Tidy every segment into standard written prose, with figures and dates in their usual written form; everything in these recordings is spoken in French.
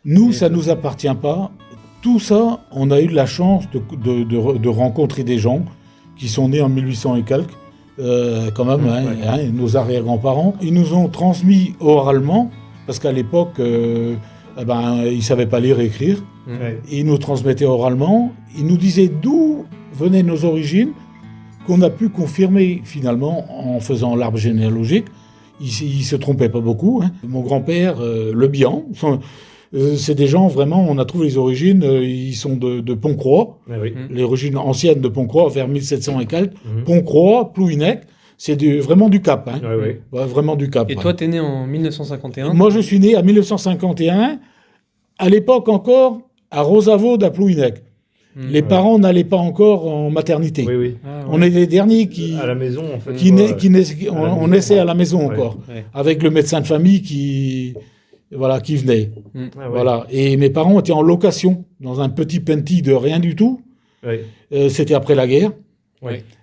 Nous, ça ne nous appartient pas. Tout ça, on a eu la chance de rencontrer des gens qui sont nés en 1800 et quelques, quand même, nos arrière-grands-parents. Ils nous ont transmis oralement, parce qu'à l'époque, ils ne savaient pas lire et écrire. Ils nous transmettaient oralement. Ils nous disaient d'où venaient nos origines, qu'on a pu confirmer finalement en faisant l'arbre généalogique. Ils ne se trompaient pas beaucoup. Mon grand-père, Le Bihan, c'est des gens vraiment, on a trouvé les origines, ils sont de Pont-Croix, les origines anciennes de Pont-Croix vers 1700 et quelques. Pont-Croix, Plouhinec, c'est vraiment du Cap. Vraiment du Cap. Et toi, t'es né en 1951 ? Moi, je suis né en 1951, à l'époque encore, à Rosavaude, à Plouhinec. Les parents n'allaient pas encore en maternité. On est les derniers qui... À la maison, en fait. On naissait à la maison encore, avec le médecin de famille qui venait. Voilà. Et mes parents étaient en location, dans un petit penty de rien du tout. C'était après la guerre.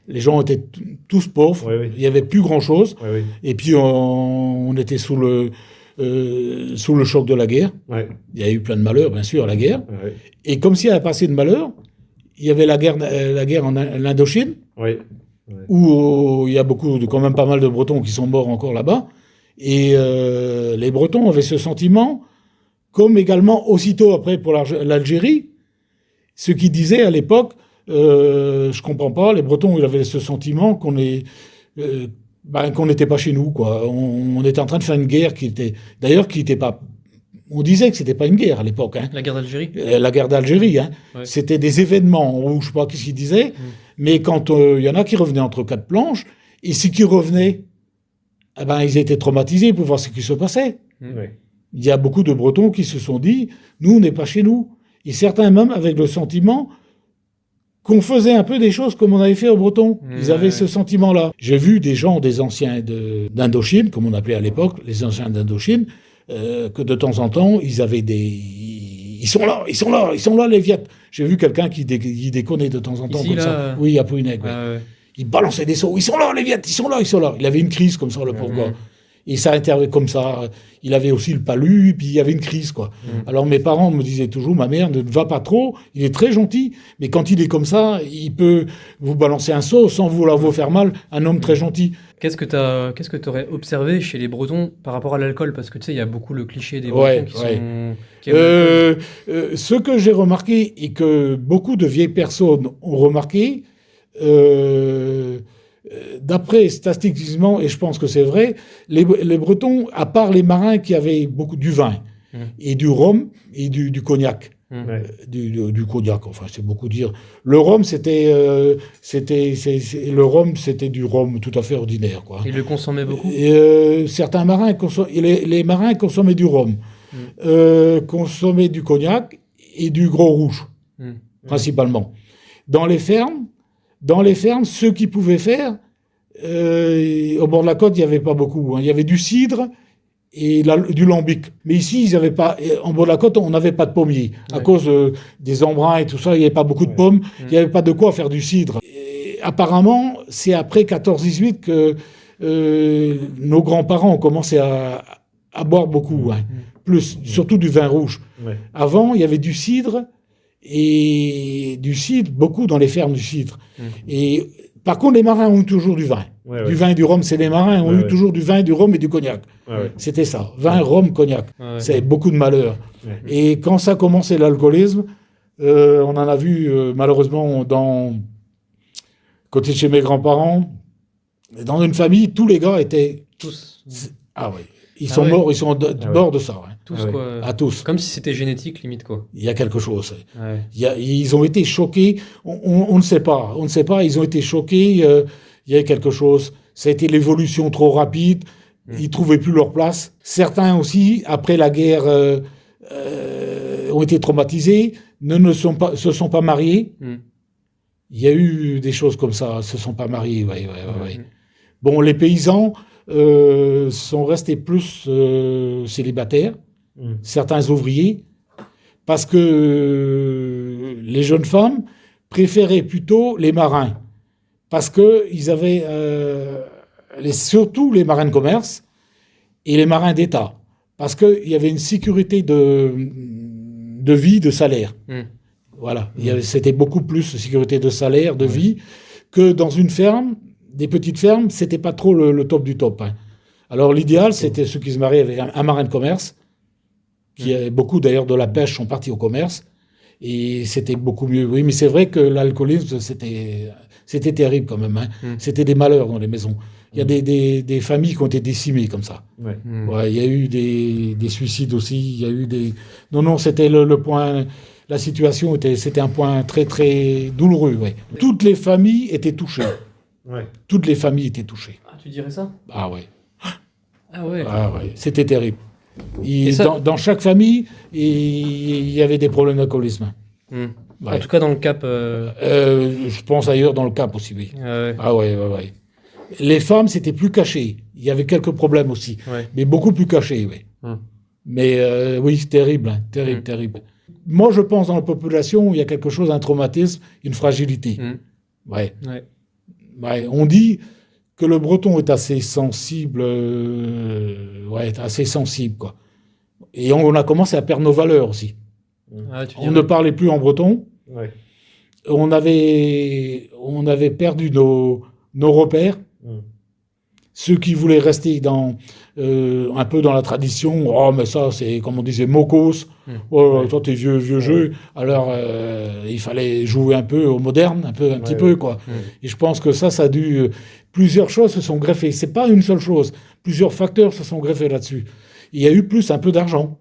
Les gens étaient tous pauvres. Il n'y avait plus grand-chose. Et puis, on était sous le choc de la guerre. Il y a eu plein de malheurs, bien sûr, à la guerre. Et comme s'il y avait passé de malheurs, il y avait la guerre en Indochine, où il y a quand même pas mal de Bretons qui sont morts encore là-bas. Et les Bretons avaient ce sentiment, comme également aussitôt après pour l'Algérie, ce qui disait à l'époque, je comprends pas, les Bretons ils avaient ce sentiment qu'on n'était pas chez nous, quoi. On était en train de faire une guerre qui était pas. On disait que c'était pas une guerre à l'époque. La guerre d'Algérie. La guerre d'Algérie. C'était des événements, ou je sais pas qu'est-ce qu'ils disaient, mais quand il y en a qui revenaient entre quatre planches, et ceux qui revenaient, ils étaient traumatisés pour voir ce qui se passait. Il y a beaucoup de Bretons qui se sont dit, nous, on n'est pas chez nous. Et certains même avec le sentiment qu'on faisait un peu des choses comme on avait fait aux Bretons. Ils avaient ce sentiment-là. J'ai vu des gens, des anciens d'Indochine, comme on appelait à l'époque, les anciens d'Indochine, que de temps en temps, ils avaient ils sont là, les Viettes. J'ai vu quelqu'un qui déconnait de temps en temps. Ici, comme là, ça. Oui, à Plouhinec. Il balançait des sauts. Ils sont là, les Viettes, ils sont là. Il avait une crise comme ça, le pauvre gars. Et ça intervenait comme ça. Il avait aussi le palu, puis il y avait une crise, quoi. Alors mes parents me disaient toujours, ma mère ne va pas trop, il est très gentil, mais quand il est comme ça, il peut vous balancer un saut sans vous faire mal, un homme très gentil. Qu'est-ce que tu aurais observé chez les Bretons par rapport à l'alcool ? Parce que tu sais, il y a beaucoup le cliché des Bretons qui ce que j'ai remarqué et que beaucoup de vieilles personnes ont remarqué, d'après statistiquement, et je pense que c'est vrai, les Bretons, à part les marins qui avaient beaucoup du vin et du rhum et du cognac, du cognac, enfin c'est beaucoup dire. Le rhum c'était du rhum tout à fait ordinaire, quoi. Ils le consommaient beaucoup. Certains marins les marins consommaient du rhum, consommaient du cognac et du gros rouge principalement. Dans les fermes, ceux qui pouvaient faire, au bord de la côte, il n'y avait pas beaucoup. Il y avait du cidre et du lambic. Mais ici, ils avaient pas. En bord de la côte, on n'avait pas de pommiers. À cause des embruns et tout ça, il n'y avait pas beaucoup de pommes. Il n'y avait pas de quoi faire du cidre. Et apparemment, c'est après 14-18 que nos grands-parents ont commencé à boire beaucoup. Surtout du vin rouge. Avant, il y avait du cidre. Et du cidre, beaucoup dans les fermes du cidre. Et par contre, les marins ont eu toujours du vin. Du vin et du rhum, c'est les marins ont eu toujours du vin, du rhum et du cognac. C'était ça, vin, rhum, cognac. C'est beaucoup de malheur. Et quand ça a commencé l'alcoolisme, on en a vu malheureusement côté de chez mes grands-parents, dans une famille, tous les gars étaient... Tous. Ah oui. Ils sont morts, ils sont morts de ça. Tous, quoi. À tous. Comme si c'était génétique, limite, quoi. Il y a quelque chose. Ils ont été choqués. On ne sait pas. Ils ont été choqués. Il y a quelque chose. Ça a été l'évolution trop rapide. Ils ne trouvaient plus leur place. Certains aussi, après la guerre, ont été traumatisés, se sont pas mariés. Il y a eu des choses comme ça. Se sont pas mariés. Bon, les paysans... sont restés plus célibataires, certains ouvriers, parce que les jeunes femmes préféraient plutôt les marins, parce qu'ils avaient surtout les marins de commerce et les marins d'État, parce qu'il y avait une sécurité de vie, de salaire. Voilà. C'était beaucoup plus de sécurité de salaire, de vie, que dans une ferme, des petites fermes, c'était pas trop le top du top. Hein. Alors l'idéal, c'était ceux qui se mariaient avec un marin de commerce, qui beaucoup d'ailleurs de la pêche sont partis au commerce, et c'était beaucoup mieux. Oui, mais c'est vrai que l'alcoolisme, c'était terrible quand même. Hein. C'était des malheurs dans les maisons. Il y a des familles qui ont été décimées comme ça. Ouais, il y a eu des suicides aussi. Il y a eu des... Non, c'était le point... La situation c'était un point très, très douloureux. Ouais. Toutes les familles étaient touchées. Toutes les familles étaient touchées. Ah, tu dirais ça? Ah ouais. Ah ouais. Ah ouais. C'était terrible. Dans chaque famille, il y avait des problèmes d'alcoolisme. Ouais. En tout cas, dans le Cap... je pense ailleurs dans le Cap aussi, oui. Ah ouais. Les femmes, c'était plus caché. Il y avait quelques problèmes aussi. Mais beaucoup plus caché, oui. Mais oui, c'est terrible. Hein. Terrible. Moi, je pense dans la population, il y a quelque chose, un traumatisme, une fragilité. Ouais. On dit que le breton est assez sensible, assez sensible, quoi. Et on a commencé à perdre nos valeurs aussi. On ne parlait plus en breton. On avait perdu nos repères. Ceux qui voulaient rester un peu dans la tradition, oh mais ça c'est comme on disait mocos, toi t'es vieux jeu, alors il fallait jouer un peu au moderne, un petit peu quoi. Et je pense que ça a dû, plusieurs choses se sont greffées. C'est pas une seule chose, plusieurs facteurs se sont greffés là-dessus. Il y a eu plus un peu d'argent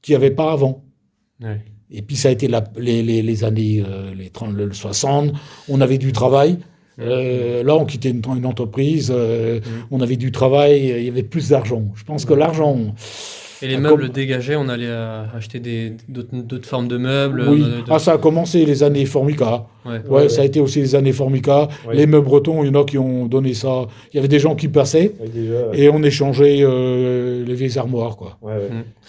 qu'il n'y avait pas avant. Et puis ça a été les années les 30, le 60, on avait du travail. Là, on quittait une entreprise, on avait du travail, il y avait plus d'argent. Je pense que l'argent... Et les meubles dégagés, on allait acheter d'autres formes de meubles. Oui, ça a commencé les années Formica. Ça a été aussi les années Formica. Les meubles bretons, il y en a qui ont donné ça. Il y avait des gens qui passaient et on échangeait les vieilles armoires. Quoi.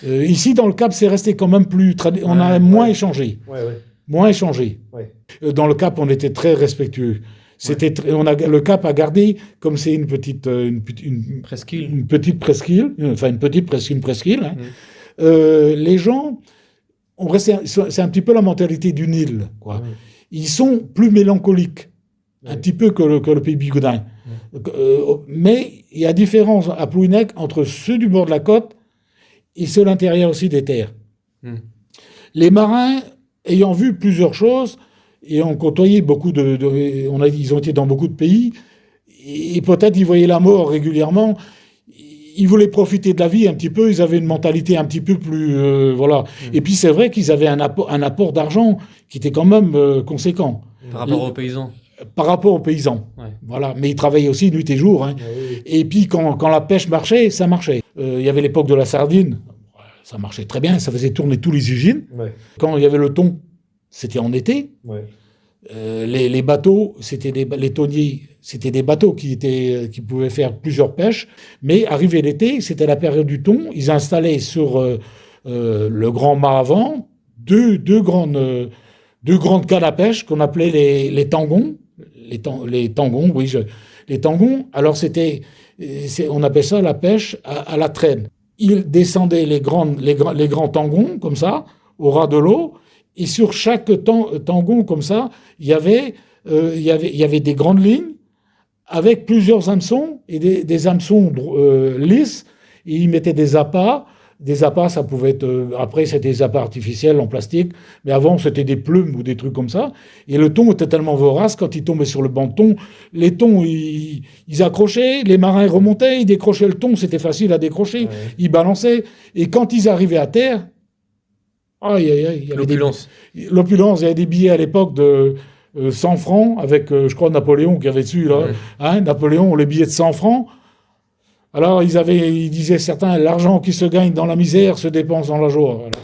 Ici, dans le Cap, c'est resté quand même plus... on a moins échangé. Moins échangé. Dans le Cap, on était très respectueux. Le Cap a gardé, comme c'est une petite presqu'île, une presqu'île. Hein. Les gens ont resté, c'est un petit peu la mentalité d'une île, quoi. Ils sont plus mélancoliques, un petit peu que le pays bigoudin. Mais il y a différence à Plouhinec entre ceux du bord de la côte et ceux de l'intérieur aussi des terres. Les marins, ayant vu plusieurs choses, et ont côtoyé beaucoup ils ont été dans beaucoup de pays, et peut-être ils voyaient la mort régulièrement. Ils voulaient profiter de la vie un petit peu, ils avaient une mentalité un petit peu plus... voilà. Et puis c'est vrai qu'ils avaient un apport d'argent qui était quand même conséquent. Par rapport aux paysans. Par rapport aux paysans. Voilà. Mais ils travaillaient aussi nuit et jour. Hein. Et puis quand la pêche marchait, ça marchait. Il y avait l'époque de la sardine, ça marchait très bien, ça faisait tourner tous les usines. Quand il y avait le thon, c'était en été. Les bateaux, les tonniers, c'était des bateaux qui pouvaient faire plusieurs pêches. Mais arrivé l'été, c'était la période du thon. Ils installaient sur le grand mât avant deux grandes cannes à pêche qu'on appelait les tangons. Les tangons, oui, les tangons. Alors on appelle ça la pêche à la traîne. Ils descendaient les grands tangons comme ça au ras de l'eau. Et sur chaque tangon comme ça, il y avait des grandes lignes avec plusieurs hameçons et des hameçons lisses. Et ils mettaient des appâts. Des appâts, ça pouvait être... après, c'était des appâts artificiels en plastique. Mais avant, c'était des plumes ou des trucs comme ça. Et le thon était tellement vorace, quand il tombait sur le banc de thon, les thons, ils accrochaient, les marins remontaient, ils décrochaient le thon, c'était facile à décrocher. Ils balançaient. Et quand ils arrivaient à terre... il y avait l'opulence. L'opulence, il y avait des billets à l'époque de 100 francs avec, je crois, Napoléon qui avait dessus, là. Hein, Napoléon, les billets de 100 francs. Alors, ils disaient certains, l'argent qui se gagne dans la misère se dépense dans la joie. Voilà.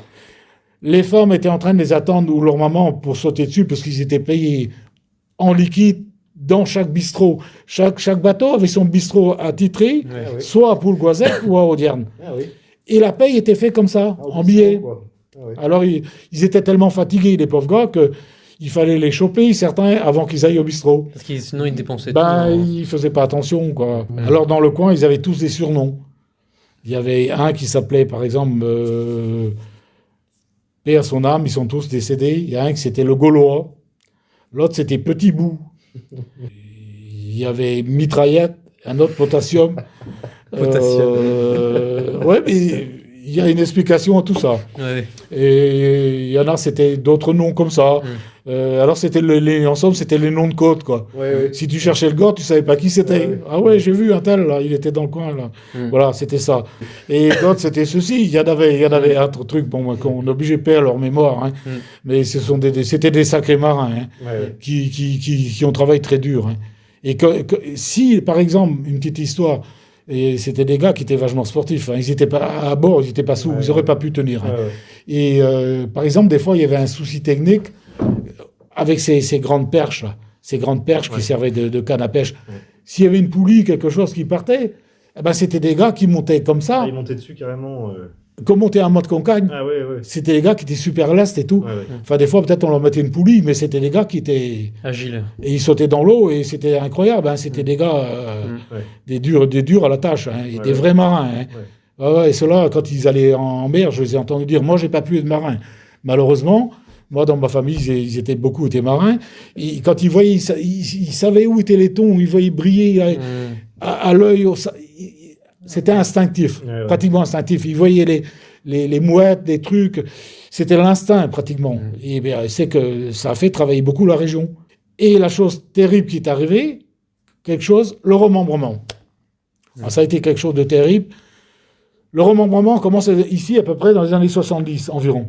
Les femmes étaient en train de les attendre ou leur maman pour sauter dessus parce qu'ils étaient payés en liquide dans chaque bistrot. Chaque bateau avait son bistrot attitré, soit à Poulgoisec ou à Audierne. Et la paye était faite comme ça, en billets. Alors, ils étaient tellement fatigués, les pauvres gars, qu'il fallait les choper, certains, avant qu'ils aillent au bistrot. Parce que sinon, ils dépensaient tout. Ils ne faisaient pas attention, quoi. Alors, dans le coin, ils avaient tous des surnoms. Il y avait un qui s'appelait, par exemple, paix à son âme, ils sont tous décédés. Il y a un qui c'était le Gaulois, l'autre c'était Petit Bout. Il y avait Mitraillette, un autre Potassium. Ouais, mais il y a une explication à tout ça. Ouais. Et il y en a, c'était d'autres noms comme ça. Alors, c'était ensemble, c'était les noms de côte, quoi. Ouais. Si tu cherchais le gars, tu savais pas qui c'était. Ouais. Ah ouais, j'ai vu un tel, là, il était dans le coin, là. Voilà, c'était ça. Et d'autres, c'était ceci. Il y en avait un autre truc, bon, moi, qu'on obligeait pas à leur mémoire, hein. Mais c'était des sacrés marins, hein, qui ont travaillé très dur, hein. Et si, par exemple, une petite histoire, et c'était des gars qui étaient vachement sportifs, hein. Ils n'étaient pas à bord, ils n'étaient pas sous, ils n'auraient pas pu tenir, hein. Et par exemple, des fois, il y avait un souci technique avec ces grandes perches, là, ces grandes perches qui servaient de canne à pêche. S'il y avait une poulie, quelque chose qui partait, eh ben, c'était des gars qui montaient comme ça. Ils montaient dessus carrément. Comme monter un mode concagne. Ah ouais. C'était des gars qui étaient super lestes et tout. Ouais. Enfin, des fois, peut-être on leur mettait une poulie, mais c'était des gars qui étaient Agile. Et ils sautaient dans l'eau et c'était incroyable, hein. C'était des gars, des durs à la tâche, hein, et des vrais marins, hein. Et ceux-là, quand ils allaient en mer, je les ai entendus dire, moi, j'ai pas pu être marin. Malheureusement, moi, dans ma famille, ils étaient marins. Et quand ils voyaient, ils savaient où étaient les thons, ils voyaient briller à l'œil. C'était instinctif, pratiquement instinctif. Ils voyaient les mouettes, les trucs. C'était l'instinct, pratiquement. Et bien, c'est que ça a fait travailler beaucoup la région. Et la chose terrible qui est arrivée, le remembrement. Alors, ça a été quelque chose de terrible. Le remembrement commence ici à peu près dans les années 70 environ.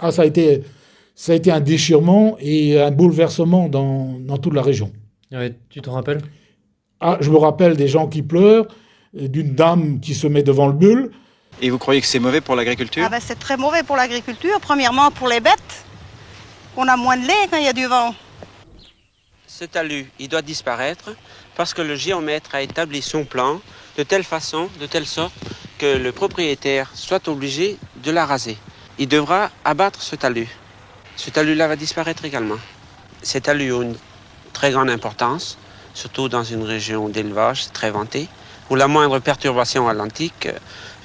Ça a été un déchirement et un bouleversement dans toute la région. Ouais, tu te rappelles ? Je me rappelle des gens qui pleurent, d'une dame qui se met devant le bulle. Et vous croyez que c'est mauvais pour l'agriculture ? C'est très mauvais pour l'agriculture. Premièrement, pour les bêtes. On a moins de lait quand il y a du vent. Ce talus, il doit disparaître parce que le géomètre a établi son plan de telle façon, de telle sorte que le propriétaire soit obligé de la raser. Il devra abattre ce talus. Ce talus-là va disparaître également. Ces talus ont une très grande importance, surtout dans une région d'élevage très vantée, où la moindre perturbation atlantique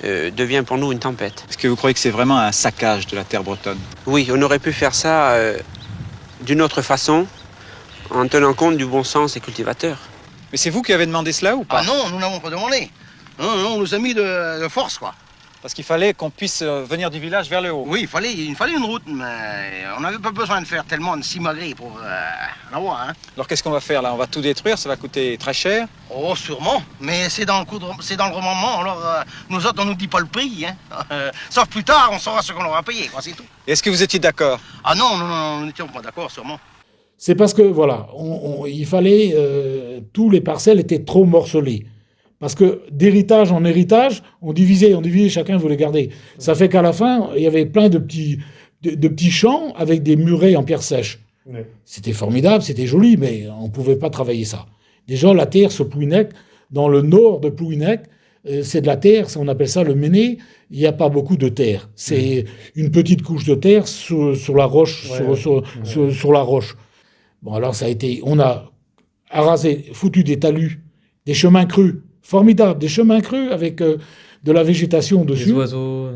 devient pour nous une tempête. Est-ce que vous croyez que c'est vraiment un saccage de la terre bretonne ? Oui, on aurait pu faire ça d'une autre façon, en tenant compte du bon sens des cultivateurs. Mais c'est vous qui avez demandé cela ou pas ? Ah non, nous n'avons pas demandé. Non, on nous a mis de force, quoi. Parce qu'il fallait qu'on puisse venir du village vers le haut. Oui, il fallait une route, mais on n'avait pas besoin de faire tellement de simagrées pour l'avoir, hein. Alors qu'est-ce qu'on va faire là ? On va tout détruire, ça va coûter très cher. Oh, sûrement, mais c'est dans le remembrement, alors nous autres, on nous dit pas le prix, hein. Sauf plus tard, on saura ce qu'on aura payé, quoi, c'est tout. Est-ce que vous étiez d'accord ? Ah non, nous n'étions pas d'accord, sûrement. C'est parce que, voilà, il fallait... tous les parcelles étaient trop morcelées. Parce que d'héritage en héritage, on divisait, chacun voulait garder. Ça fait qu'à la fin, il y avait plein de petits champs avec des murets en pierre sèche. Ouais. C'était formidable, c'était joli, mais on ne pouvait pas travailler ça. Déjà, la terre sur Plouhinec, dans le nord de Plouhinec, c'est de la terre, on appelle ça le méné, il n'y a pas beaucoup de terre. C'est une petite couche de terre sur la roche, sur la roche. Bon, alors ça a été, on a arasé, foutu des talus, des chemins crus, formidables, des chemins crus avec de la végétation dessus.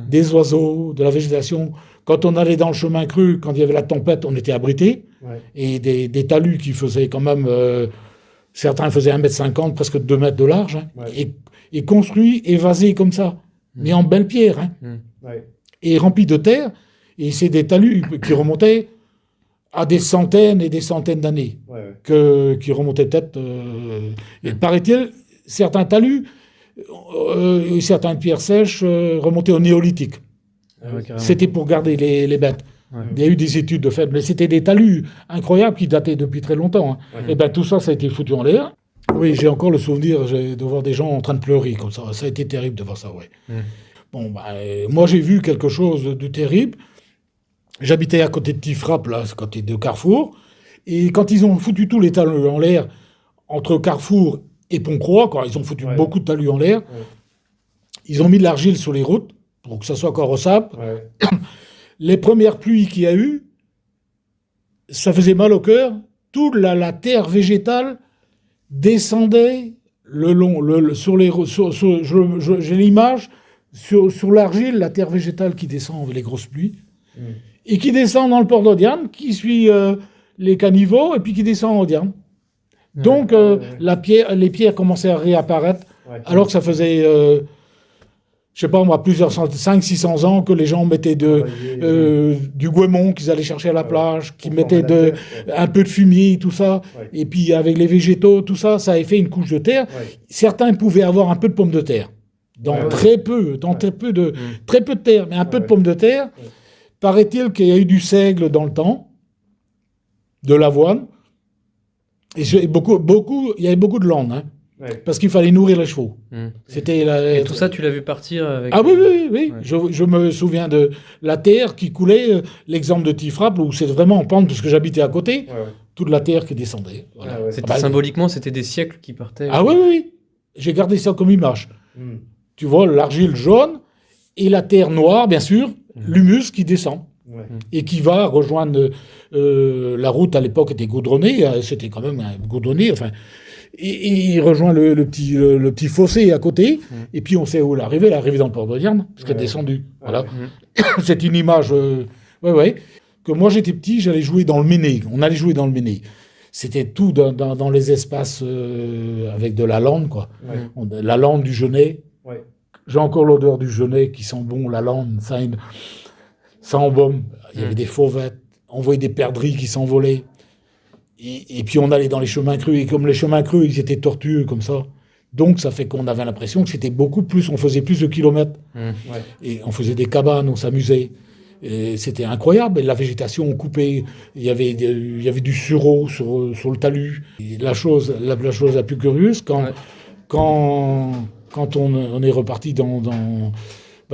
Des oiseaux, de la végétation. Quand on allait dans le chemin creux, quand il y avait la tempête, on était abrités. Ouais. Et des talus qui faisaient quand même... certains faisaient 1,50 m, presque 2 mètres de large. Hein, et construits, évasés comme ça. Mais en belle pierre. Hein, et remplis de terre. Et c'est des talus qui remontaient à des centaines et des centaines d'années. Qui remontaient peut-être... et paraît-il, certains talus, certaines pierres sèches remontaient au néolithique. C'était pour garder les bêtes. Il y a eu des études de fait, mais c'était des talus incroyables qui dataient depuis très longtemps. Hein. Et bien tout ça, ça a été foutu en l'air. Oui, j'ai encore le souvenir de voir des gens en train de pleurer comme ça. Ça a été terrible de voir ça, Bon, moi j'ai vu quelque chose de terrible. J'habitais à côté de Tifrap, là, à côté de Carrefour. Et quand ils ont foutu tous les talus en l'air, entre Carrefour et Pont-Croix, quand ils ont foutu beaucoup de talus en l'air, ils ont mis de l'argile sur les routes pour que ça soit carrossable. Les premières pluies qu'il y a eu, ça faisait mal au cœur. Toute la terre végétale descendait le long, sur les, j'ai l'image sur l'argile, la terre végétale qui descend avec les grosses pluies. et qui descend dans le port d'Audierne, qui suit les caniveaux, et puis qui descend en Audierne. Donc, les pierres commençaient à réapparaître, alors que ça faisait, je sais pas moi, 500-600 ans que les gens mettaient du goémon qu'ils allaient chercher à la plage, qui mettaient un peu de fumier, tout ça, et puis avec les végétaux, tout ça, ça avait fait une couche de terre. Certains pouvaient avoir un peu de pommes de terre, très peu de terre, mais un peu de pommes de terre. Paraît-il qu'il y a eu du seigle dans le temps, de l'avoine, et il y avait beaucoup de landes, hein, parce qu'il fallait nourrir les chevaux. Et tout ça, tu l'as vu partir avec... Ah oui. Ouais. Je me souviens de la terre qui coulait, l'exemple de Tifrap, où c'est vraiment en pente, parce que j'habitais à côté, toute la terre qui descendait. Voilà. Symboliquement, c'était des siècles qui partaient. Ah oui. J'ai gardé ça comme image. Tu vois, l'argile jaune et la terre noire, bien sûr, l'humus qui descend. Et qui va rejoindre la route. À l'époque était goudronnée, c'était quand même goudronné, enfin, et il rejoint le petit fossé à côté, et puis on sait où elle est arrivée dans le port d'Audierne, parce qu'elle est descendue. Voilà. C'est une image, que moi j'étais petit, j'allais jouer dans le Méné, on allait jouer dans le Méné. C'était tout dans les espaces avec de la lande, quoi. La lande du genêt. J'ai encore l'odeur du genêt qui sent bon, la lande, ça embaume. Il y avait des fauvettes, on voyait des perdrix qui s'envolaient. Et puis on allait dans les chemins creux, et comme les chemins creux, ils étaient tortueux comme ça. Donc ça fait qu'on avait l'impression que c'était beaucoup plus, on faisait plus de kilomètres. Et on faisait des cabanes, on s'amusait. Et c'était incroyable. Et la végétation, on coupait. Il y avait du sureau sur le talus. Et la chose la plus curieuse, quand on est reparti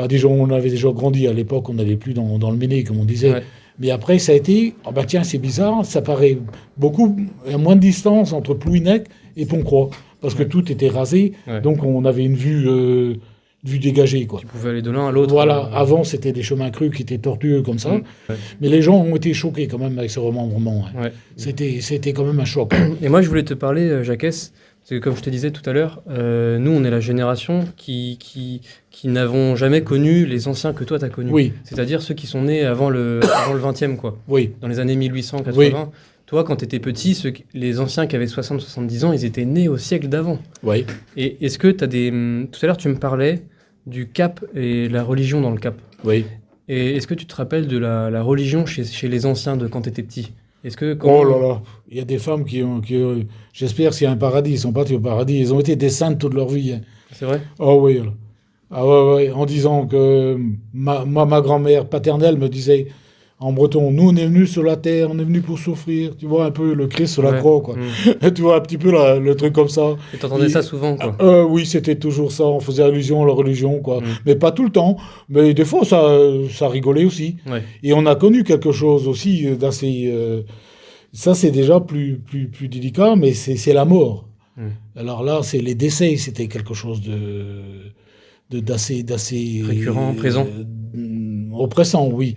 déjà, on avait déjà grandi à l'époque, on n'allait plus dans le Méné, comme on disait. Mais après, ça a été, tiens, c'est bizarre, ça paraît beaucoup, à moins de distance entre Plouhinec et Pont-Croix, parce que tout était rasé, donc on avait une vue dégagée, quoi. Tu pouvais aller de l'un à l'autre. Voilà, avant, c'était des chemins creux qui étaient tortueux comme ça, mais les gens ont été choqués quand même avec ce remembrement. C'était quand même un choc. Et moi, je voulais te parler, Jacques, parce que comme je te disais tout à l'heure, nous, on est la génération qui n'avons jamais connu les anciens que toi, tu as connus. Oui. C'est-à-dire ceux qui sont nés avant le 20e, quoi. Oui. Dans les années 1880. Oui. Toi, quand tu étais petit, les anciens qui avaient 60-70 ans, ils étaient nés au siècle d'avant. Oui. Et est-ce que tu as des... Tout à l'heure, tu me parlais du Cap et la religion dans le Cap. Oui. Et est-ce que tu te rappelles de la religion chez les anciens de quand tu étais petit ? Oh là là, il y a des femmes qui ont j'espère s'il y a un paradis, ils sont partis au paradis, ils ont été des saintes toute leur vie. C'est vrai ? Oh oui. En disant que ma grand-mère paternelle me disait en breton, nous on est venus sur la terre, on est venus pour souffrir, tu vois un peu le Christ sur la croix, quoi. Tu vois un petit peu le truc comme ça. Et t'entendais ça souvent, quoi. Oui, c'était toujours ça, on faisait allusion à la religion, quoi. Mais pas tout le temps, mais des fois ça rigolait aussi. Et on a connu quelque chose aussi d'assez... ça c'est déjà plus délicat, mais c'est la mort. Alors là, c'est les décès, c'était quelque chose d'assez récurrent, présent. Oppressant, oui.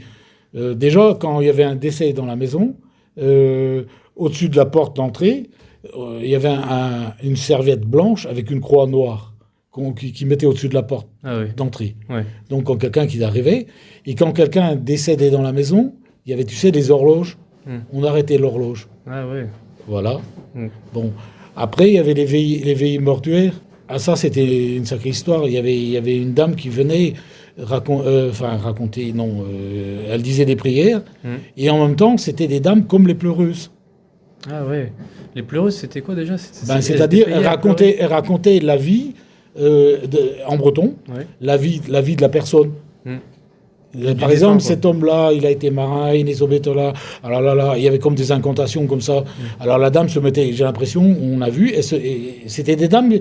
Déjà, quand il y avait un décès dans la maison, au-dessus de la porte d'entrée, il y avait une serviette blanche avec une croix noire qui mettait au-dessus de la porte d'entrée. Donc, quand quelqu'un qui arrivait, et quand quelqu'un décédait dans la maison, il y avait, tu sais, des horloges. On arrêtait l'horloge. Voilà. Bon. Après, il y avait les veillées mortuaires. Ah, ça, c'était une sacrée histoire. Il y avait une dame qui venait raconter, non, elle disait des prières, et en même temps, c'était des dames comme les pleureuses. Ah ouais. Les pleureuses, c'était quoi déjà ? C'est-à-dire, elle racontait la vie, en breton, la vie de la personne. Par exemple, cet homme-là, il a été marin, il est là. Alors là, il y avait comme des incantations comme ça. Alors la dame se mettait, j'ai l'impression, on a vu, c'était des dames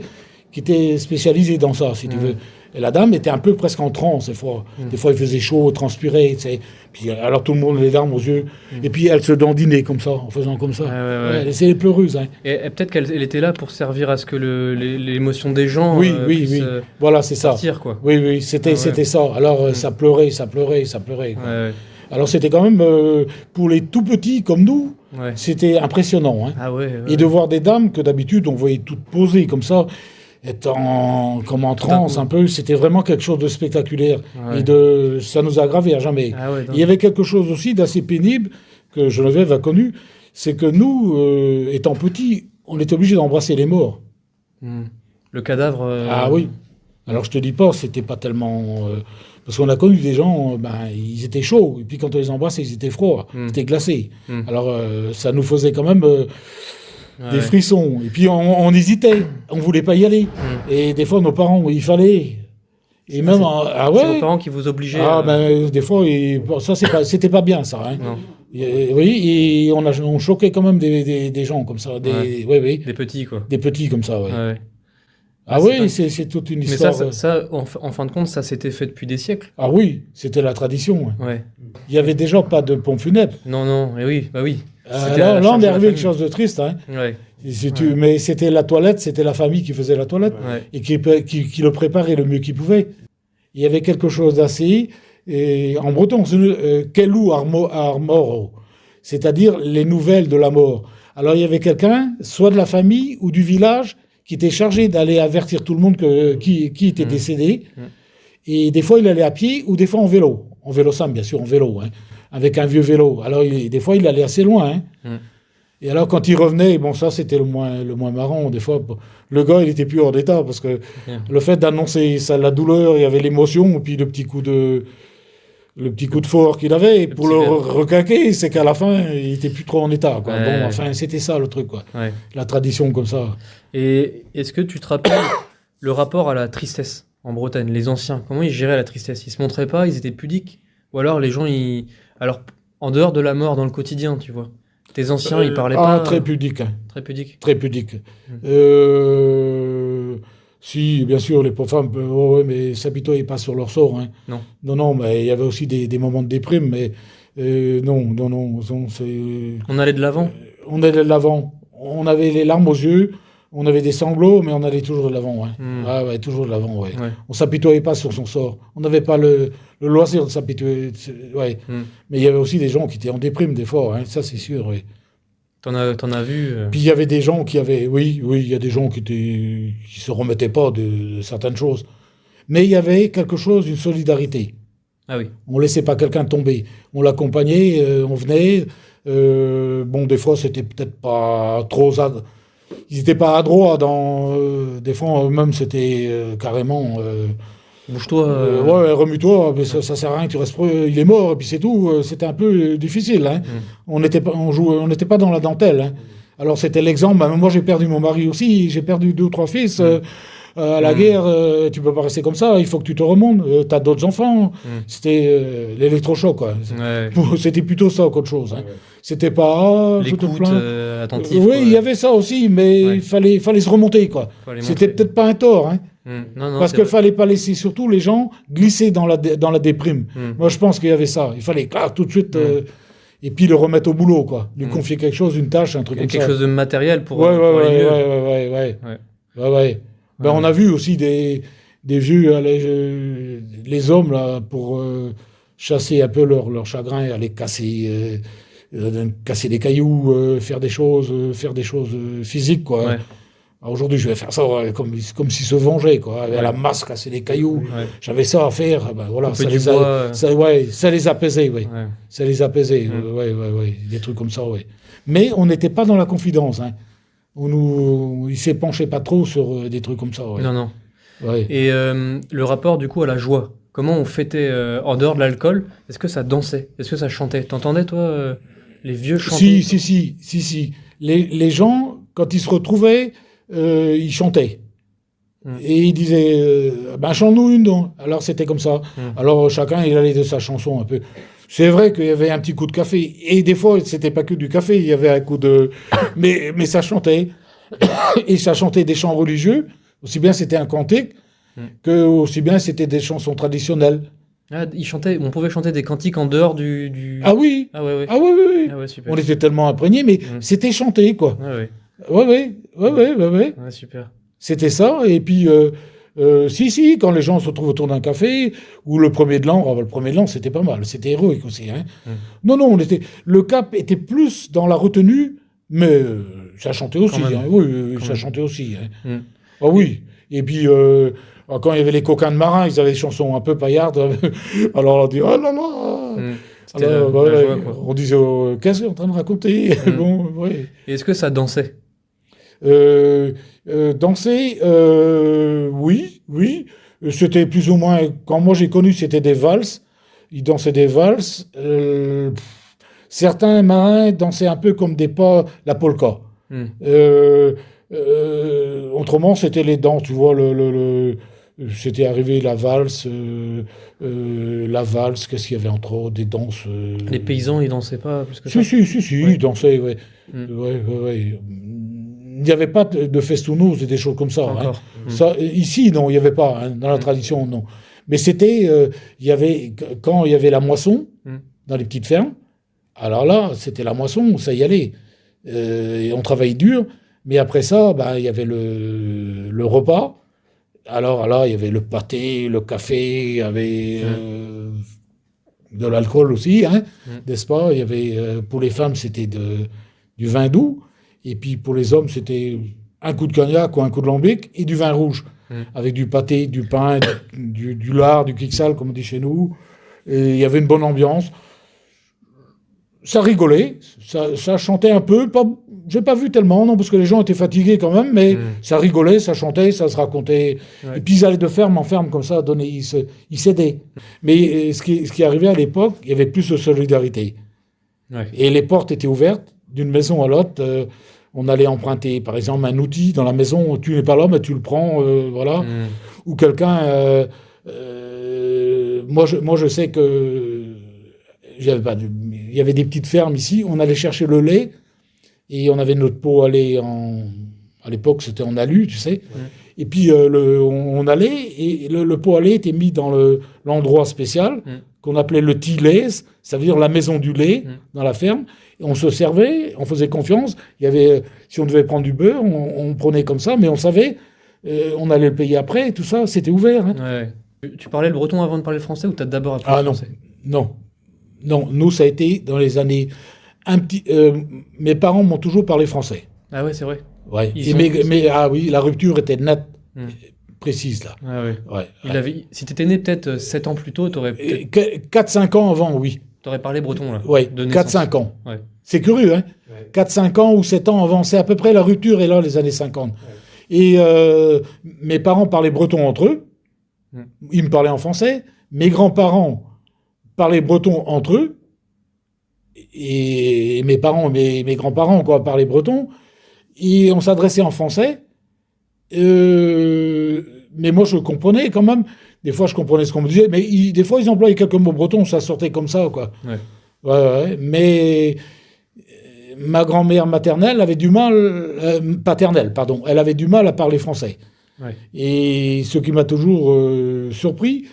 qui étaient spécialisées dans ça, si tu veux. Et la dame était un peu presque en transe, des fois. Des fois, il faisait chaud, transpirait, tu sais. Puis, alors tout le monde, les larmes aux yeux. Et puis, elle se dandinait comme ça, en faisant comme ça. C'est les pleureuses. Hein. Et peut-être qu'elle était là pour servir à ce que l'émotion des gens puisse voilà, c'est sortir, ça. Quoi. Oui, c'était ça. Alors, ça pleurait. Alors, c'était quand même, pour les tout petits comme nous, c'était impressionnant. Hein. Et de voir des dames que d'habitude, on voyait toutes posées comme ça. être comme en Tout d'un transe coup. un peu. C'était vraiment quelque chose de spectaculaire. Ouais. Et ça nous a gravés à jamais. Ah ouais, Il y avait quelque chose aussi d'assez pénible que Geneviève a connu, c'est que nous, étant petits, on était obligés d'embrasser les morts. Le cadavre. Ah oui. Alors je te dis pas, c'était pas tellement... parce qu'on a connu des gens, ils étaient chauds, et puis quand on les embrassait, ils étaient froids, c'était glacé. Alors ça nous faisait quand même des frissons. Et puis on hésitait, on voulait pas y aller. Et des fois, nos parents, il fallait... Et même, C'est vos parents qui vous obligeaient. Des fois, ça, c'était pas bien, ça. Hein. Non. Oui, et on choquait quand même des gens comme ça. Des petits, quoi. Des petits comme ça, ouais. Ouais. Ah oui, c'est toute une Mais histoire. ça en fin de compte, ça s'était fait depuis des siècles. Ah oui, c'était la tradition. Ouais. Ouais. Il y avait déjà pas de pompe funèbre. Non, et oui, bah oui. Là, on est arrivé à quelque chose de triste. Hein. Ouais. Mais c'était la toilette, c'était la famille qui faisait la toilette et qui le préparait le mieux qu'il pouvait. Il y avait quelque chose d'assez... en breton, kelou armoro, c'est-à-dire les nouvelles de la mort. Alors il y avait quelqu'un, soit de la famille ou du village, qui était chargé d'aller avertir tout le monde qui était décédé. Et des fois, il allait à pied ou des fois en vélo. En vélo simple, bien sûr, en vélo, hein, avec un vieux vélo. Alors des fois, il allait assez loin. Hein. Et alors, quand il revenait, bon, ça, c'était le moins marrant. Des fois, le gars, il était plus hors d'état parce que le fait d'annoncer la douleur, il y avait l'émotion, et puis le petit coup de force qu'il avait pour le requinquer, c'est qu'à la fin, il était plus trop en état. Quoi. Ouais. Bon, enfin, c'était ça le truc, quoi. Ouais. La tradition comme ça. Et est-ce que tu te rappelles le rapport à la tristesse en Bretagne, les anciens, comment ils géraient la tristesse? Ils se montraient pas, ils étaient pudiques? Ou alors les gens, alors en dehors de la mort, dans le quotidien, tu vois? Tes anciens, ils parlaient pas... Très pudique. Hein. Très pudiques. Très pudique. Si, bien sûr, les pauvres femmes, mais s'apitoyaient pas sur leur sort. Hein. Non, mais il y avait aussi des moments de déprime, mais non, c'est... On allait de l'avant. On allait de l'avant. On avait les larmes aux yeux, on avait des sanglots, mais on allait toujours de l'avant. Ouais. Toujours de l'avant, ouais. On s'apitoyait pas sur son sort. On n'avait pas le loisir de s'apitoyer. Ouais. Mais il y avait aussi des gens qui étaient en déprime des fois, hein, ça c'est sûr, oui. T'en as vu Puis il y avait des gens qui avaient... Oui, il y a des gens qui se remettaient pas de certaines choses. Mais il y avait quelque chose, une solidarité. Ah oui. On laissait pas quelqu'un tomber. On l'accompagnait, on venait. Des fois, c'était peut-être pas trop... Ils n'étaient pas adroits dans... des fois, même, c'était carrément... Bouge-toi. Remue-toi, mais ça sert à rien, tu restes, il est mort, et puis c'est tout. C'était un peu difficile. Hein. On n'était pas dans la dentelle. Hein. Alors c'était l'exemple. Moi, j'ai perdu mon mari aussi. J'ai perdu 2 ou 3 fils à la guerre. Tu peux pas rester comme ça. Il faut que tu te remontes. Tu as d'autres enfants. C'était l'électrochoc. Quoi. C'était plutôt ça qu'autre chose. Hein. C'était pas... L'écoute attentive. Oui, il y avait ça aussi, mais il fallait se remonter. Quoi. C'était peut-être pas un tort. Hein. Non, parce qu'il ne fallait pas laisser surtout les gens glisser dans la déprime. Moi, je pense qu'il y avait ça. Il fallait tout de suite... et puis le remettre au boulot, quoi. Lui confier quelque chose, une tâche, un truc comme ça. Quelque chose de matériel pour aller mieux. On a vu aussi des vieux, les hommes, là, pour chasser un peu leur chagrin, aller casser des cailloux, faire des choses physiques, quoi. Ouais. Aujourd'hui, je vais faire ça comme s'ils se vengeaient, quoi. Avec la masse, casser des cailloux. Ouais. J'avais ça à faire. Voilà, ça les apaisait, oui. Ouais. Ça les apaisait, des trucs comme ça, oui. Mais on n'était pas dans la confidence, hein. Ils ne s'épanchaient pas trop sur des trucs comme ça, ouais. Non. Ouais. Et le rapport, du coup, à la joie. Comment on fêtait en dehors de l'alcool? Est-ce que ça dansait? Est-ce que ça chantait? T'entendais, toi, les vieux chanter? Si. Les gens, quand ils se retrouvaient, ils chantaient. Et ils disaient, chante-nous une donc. Alors c'était comme ça. Alors chacun, il allait de sa chanson un peu. C'est vrai qu'il y avait un petit coup de café. Et des fois, c'était pas que du café, il y avait un coup de... mais ça chantait. Et ça chantait des chants religieux. Aussi bien c'était un cantique, que aussi bien c'était des chansons traditionnelles. Ah, on pouvait chanter des cantiques en dehors du... Ah oui. Ah ouais. Ah oui. Ah ouais, super. On était tellement imprégnés, mais c'était chanté, quoi. Ah ouais. Ouais. Ouais, super. C'était ça, et puis, quand les gens se retrouvent autour d'un café, ou le premier de l'an, c'était pas mal, c'était héroïque aussi. Hein. Non, le cap était plus dans la retenue, mais ça chantait aussi. Hein. Oui, ça chantait aussi. Hein. Ah oui, Et puis, quand il y avait les coquins de marins, ils avaient des chansons un peu paillardes. Alors on dit, oh là là. C'était Alors, la joie, quoi. on disait, qu'est-ce qu'il est en train de raconter? Bon, ouais. Et est-ce que ça dansait? Danser, oui. C'était plus ou moins, quand moi j'ai connu, c'était des valses. Ils dansaient des valses. Certains marins dansaient un peu comme des pas, la polka. Autrement, c'était les danses, tu vois, c'était arrivé la valse, qu'est-ce qu'il y avait entre autres, des danses. Les paysans, ils dansaient pas plus que ça? Si, Ouais. ils dansaient, ouais. Ouais. Il n'y avait pas de festounos et des choses comme ça. Encore. Hein. Ça, ici, non, il n'y avait pas. Hein, dans la tradition, non. Mais c'était, quand il y avait la moisson dans les petites fermes, alors là, c'était la moisson, ça y allait. Et on travaillait dur, mais après ça, il y avait le repas. Alors là, il y avait le pâté, le café, il y avait de l'alcool aussi, hein, n'est-ce pas? Il y avait, pour les femmes, c'était du vin doux. Et puis pour les hommes, c'était un coup de cognac ou un coup de lambic et du vin rouge, avec du pâté, du pain, du lard, du kiksal, comme on dit chez nous. Et il y avait une bonne ambiance. Ça rigolait, ça chantait un peu. J'ai pas vu tellement, non, parce que les gens étaient fatigués quand même, mais ça rigolait, ça chantait, ça se racontait. Ouais. Et puis ils allaient de ferme en ferme comme ça, ils s'aidaient. Mais ce qui arrivait à l'époque, il y avait plus de solidarité. Ouais. Et les portes étaient ouvertes d'une maison à l'autre. On allait emprunter, par exemple, un outil dans la maison. Tu n'es pas là, mais tu le prends, voilà. Ou quelqu'un. Moi, je sais que il y avait des petites fermes ici. On allait chercher le lait et on avait notre pot à lait à l'époque, c'était en alu, tu sais. Et puis on allait et le pot à lait était mis dans l'endroit spécial qu'on appelait le tilaise, ça veut dire la maison du lait dans la ferme. Et on se servait, on faisait confiance. Il y avait, si on devait prendre du beurre, on prenait comme ça, mais on savait, on allait le payer après, tout ça, c'était ouvert. Hein. Ouais. Tu parlais le breton avant de parler le français ou t'as d'abord appris le français? Non, nous ça a été dans les années mes parents m'ont toujours parlé français. Ah ouais, c'est vrai. Ouais. Mais la rupture était nette, précise là. Ah ouais. Si t'étais né peut-être 7 ans plus tôt, t'aurais peut-être... 4-5 ans avant, oui. T'aurais parlé breton là. Oui, de naissance. 4-5 ans. Ouais. C'est curieux, hein. 4-5 ans ou 7 ans avant, c'est à peu près la rupture est là, les années 50. Ouais. Et mes parents parlaient breton entre eux. Ils me parlaient en français. Mes grands-parents parlaient breton entre eux. Et mes parents, mes grands-parents, parlaient breton. Et on s'adressait en français. Mais moi, je comprenais quand même. Des fois, je comprenais ce qu'on me disait. Mais des fois, ils employaient quelques mots bretons. Ça sortait comme ça, quoi. Ouais. Mais ma grand-mère maternelle avait du mal... paternelle, pardon. Elle avait du mal à parler français. Ouais. Et ce qui m'a toujours surpris,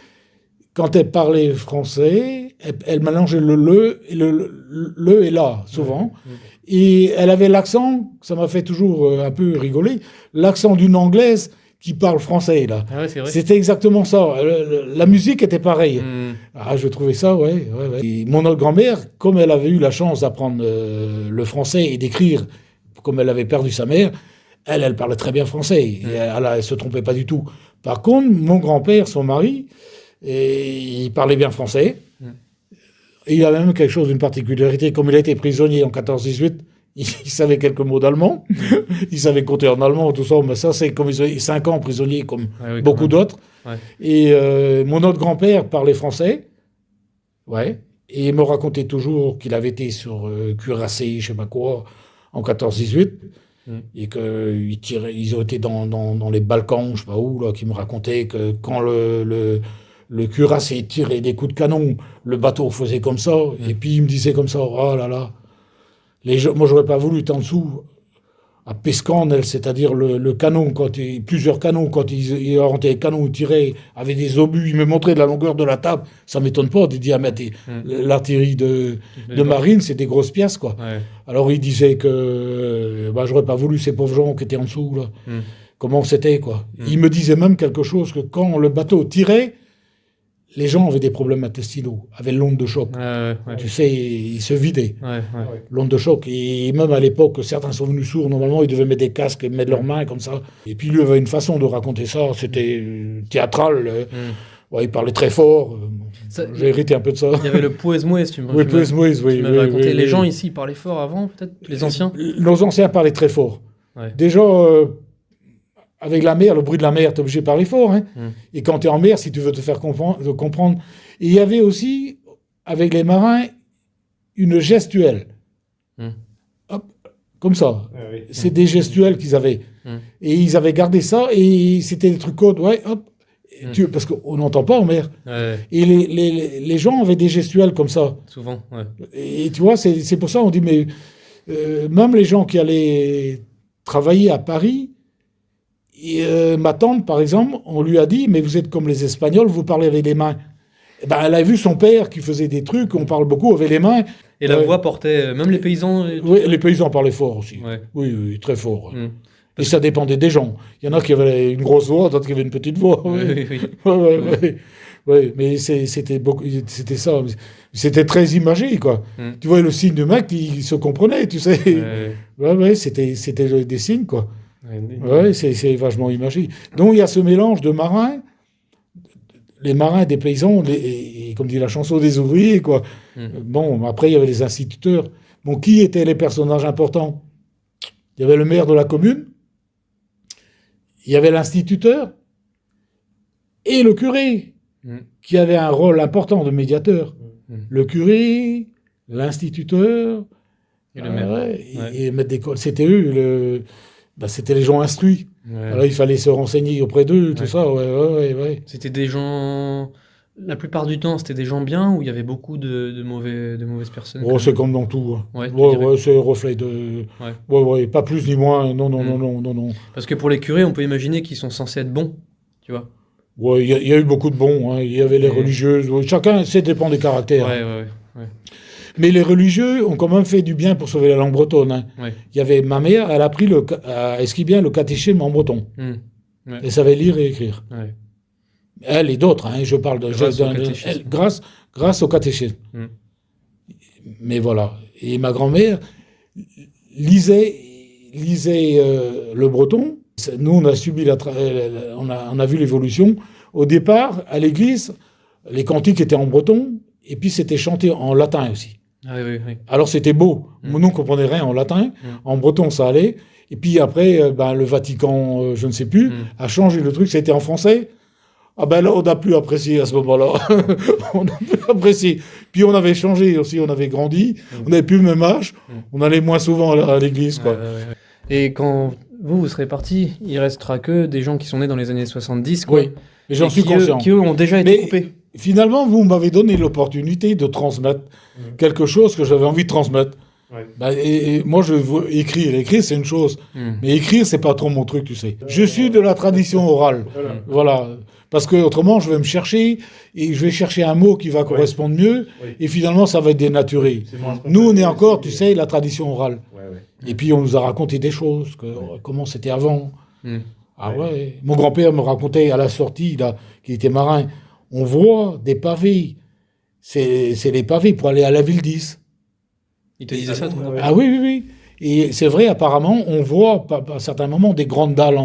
quand elle parlait français, elle mélangeait le et là, souvent. Ouais. Et elle avait l'accent, ça m'a fait toujours un peu rigoler, l'accent d'une Anglaise qui parle français, là. Ah ouais, c'est vrai. C'était exactement ça. La musique était pareille. Je trouvais ça, ouais. Et mon autre grand-mère, comme elle avait eu la chance d'apprendre le français et d'écrire, comme elle avait perdu sa mère, elle parlait très bien français. Et elle se trompait pas du tout. Par contre, mon grand-père, son mari, il parlait bien français. Et il avait même quelque chose d'une particularité. Comme il a été prisonnier en 14-18, il savait quelques mots d'allemand. Il savait compter en allemand, tout ça. Mais ça, c'est comme ils ont 5 ans prisonnier, comme beaucoup d'autres. Ouais. Et mon autre grand-père parlait français. Ouais. Et il me racontait toujours qu'il avait été sur cuirassé, je sais pas quoi, en 14-18. Et qu'ils ont été dans les Balkans, je sais pas où, là, qui me racontait que quand le cuirassé tirait des coups de canon, le bateau faisait comme ça, et puis il me disait comme ça, oh là là, moi j'aurais pas voulu être en dessous, à Pescanel, c'est-à-dire le canon, plusieurs canons, quand ils rentraient les canons, ils tiraient avec des obus, ils me montraient de la longueur de la table, ça m'étonne pas, des diamètres, l'artillerie de marine, c'est des grosses pièces, quoi. Ouais. Alors il disait que j'aurais pas voulu ces pauvres gens qui étaient en dessous, là, comment c'était, quoi. Il me disait même quelque chose, que quand le bateau tirait, les gens avaient des problèmes intestinaux, avaient l'onde de choc. Tu sais, ils se vidaient. L'onde de choc. Et même à l'époque, certains sont venus sourds. Normalement, ils devaient mettre des casques et mettre leurs mains comme ça. Et puis lui avait une façon de raconter ça. C'était théâtral. Il parlait très fort. J'ai hérité un peu de ça. Il y avait le Puez-Muez, tu m'as raconté. Les gens ici, ils parlaient fort avant, peut-être, les anciens. Nos anciens parlaient très fort. Déjà, avec la mer, le bruit de la mer, tu es obligé de parler fort. Hein. Et quand tu es en mer, si tu veux te faire comprendre. Et il y avait aussi, avec les marins, une gestuelle. Hop, comme ça. C'est des gestuels qu'ils avaient. Et ils avaient gardé ça, et c'était des trucs codes. Hop. Parce qu'on n'entend pas en mer. Et les gens avaient des gestuels comme ça. Souvent, Et tu vois, c'est pour ça on dit, mais même les gens qui allaient travailler à Paris, ma tante, par exemple, on lui a dit, mais vous êtes comme les Espagnols, vous parlez avec les mains. Elle a vu son père qui faisait des trucs, on parle beaucoup avec les mains. Et la voix portait, même les paysans. Oui, les paysans parlaient fort aussi. Oui, très fort. Et ça dépendait des gens. Il y en a qui avaient une grosse voix, d'autres qui avaient une petite voix. Oui, mais c'était ça. C'était très imagé, quoi. Tu vois, le signe du mec, il se comprenait, tu sais. C'était des signes, quoi. C'est vachement imagé. Donc, il y a ce mélange de marins, les marins des paysans, et comme dit la chanson, des ouvriers, quoi. Bon, après, il y avait les instituteurs. Bon, qui étaient les personnages importants? Il y avait le maire de la commune, il y avait l'instituteur et le curé, qui avait un rôle important de médiateur. Le curé, l'instituteur et le maire. Et maître d'école. C'était eux, c'était les gens instruits. Alors il fallait se renseigner auprès d'eux, tout ça. C'était des gens... La plupart du temps, c'était des gens bien, ou il y avait beaucoup de mauvaises personnes? C'est comme dans tout. C'est reflet de... pas plus ni moins. Non. Parce que pour les curés, on peut imaginer qu'ils sont censés être bons, tu vois. Il y a eu beaucoup de bons. Il y avait les religieuses. Chacun, ça dépend des caractères. Mais les religieux ont quand même fait du bien pour sauver la langue bretonne. Il y avait ma mère, elle a appris le catéchisme en breton. Elle savait lire et écrire. Elle et d'autres, je parle de grâce au catéchisme. Mais voilà. Et ma grand-mère lisait le breton. Nous, on a subi on a vu l'évolution. Au départ, à l'église, les cantiques étaient en breton, et puis c'était chanté en latin aussi. Alors c'était beau. Nous, on ne comprenait rien en latin. En breton, ça allait. Et puis après, le Vatican, je ne sais plus, a changé le truc. C'était en français. Là, on n'a plus apprécié à ce moment-là. On n'a plus apprécié. Puis on avait changé aussi, on avait grandi, on n'avait plus le même âge, on allait moins souvent à l'église, quoi. Et quand vous serez partis, il restera que des gens qui sont nés dans les années 70, quoi. Oui, et j'en suis conscient. Qui, eux, ont déjà été coupés. Finalement, vous m'avez donné l'opportunité de transmettre quelque chose que j'avais envie de transmettre. Et moi, je veux écrire. Écrire, c'est une chose. Mais écrire, c'est pas trop mon truc, tu sais. Je suis de la tradition orale. Voilà. Parce que autrement, je vais me chercher, et je vais chercher un mot qui va correspondre mieux, et finalement, ça va être dénaturé. Nous, on est encore, tu sais, la tradition orale. Et puis, on nous a raconté des choses, comment c'était avant. Mon grand-père me racontait à la sortie, qu'il était marin, on voit des pavés. C'est les pavés pour aller à la ville 10. Il te disait ça, ton grand-père? Ah oui. Et c'est vrai, apparemment, on voit, à certains moments, des grandes dalles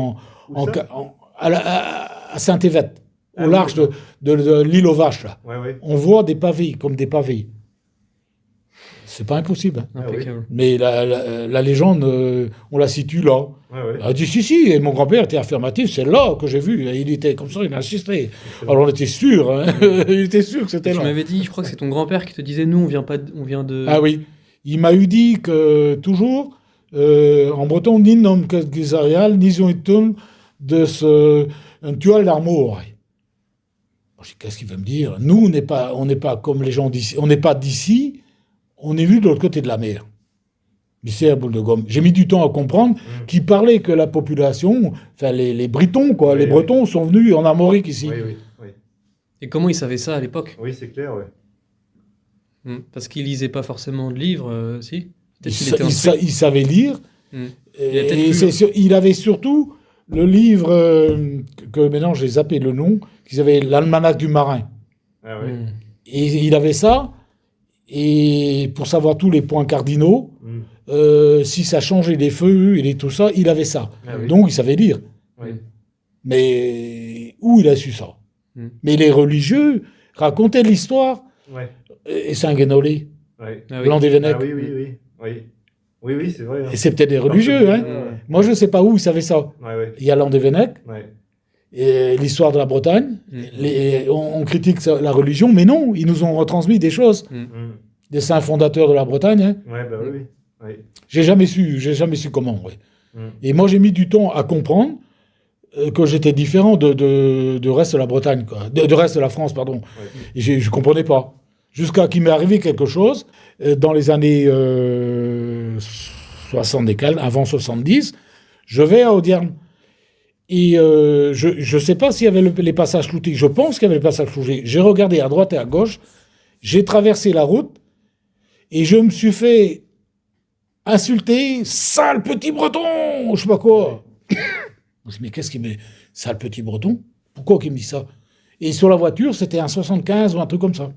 à Saint-Évête, au large de l'île aux Vaches, là. On voit des pavés, comme des pavés. C'est pas impossible. Mais la légende, on la situe là. Elle a dit si, et mon grand-père était affirmatif, c'est là que j'ai vu. Et il était comme ça, il a insisté. Alors on était sûr, il était sûr que c'était là. Tu m'avais dit, je crois que c'est ton grand-père qui te disait, nous, on vient de... Ah oui, il m'a eu dit que toujours, en breton, ni nom que Gizarial, ni Zonitun, de un tual d'amour. Qu'est-ce qu'il veut me dire? Nous, on n'est pas comme les gens d'ici. On n'est pas d'ici, on est vu de l'autre côté de la mer. Mais c'est à boule de gomme. J'ai mis du temps à comprendre qu'il parlait que la population, enfin les Britons, quoi, les Bretons sont venus en Armorique ici. Oui. Et comment ils savaient ça à l'époque? Oui, c'est clair, Parce qu'ils lisaient pas forcément de livres, si? Il savait lire. Il avait surtout le livre que maintenant j'ai zappé le nom, qu'ils avaient l'almanach du marin. Ah oui. Et il avait ça, et pour savoir tous les points cardinaux, si ça changeait des feux et tout ça, il avait ça. Ah oui. Donc il savait lire. Oui. Mais où il a su ça? Mais les religieux racontaient l'histoire, Ouais. et Saint-Guénolé, Ouais. Ah oui. Blanc des Vénèques. Ah oui, oui, oui. Oui, oui, oui, c'est vrai. Hein. Et c'est peut-être des religieux. Hein. Ouais, Moi, je ne sais pas où ils savaient ça. ouais. Il y a Blanc des Vénèques, Ouais. et l'histoire de la Bretagne. On critique la religion, mais non, ils nous ont retransmis des choses. Des saints fondateurs de la Bretagne. Hein. Ouais, bah oui, oui. J'ai jamais su comment. Ouais. Et moi, j'ai mis du temps à comprendre que j'étais différent de reste de la Bretagne, quoi. De reste de la France, pardon. Et je ne comprenais pas. Jusqu'à qu'il m'est arrivé quelque chose dans les années 60 et quelques, avant 70. Je vais à Audierne. Et je ne sais pas s'il y avait les passages cloutés. Je pense qu'il y avait les passages cloutés. J'ai regardé à droite et à gauche. J'ai traversé la route et je me suis fait insulter. Sale petit breton! Je sais pas quoi. Je me dis, mais qu'est-ce qu'il met? Sale petit breton? Pourquoi qu'il me dit ça? Et sur la voiture, c'était un 75 ou un truc comme ça.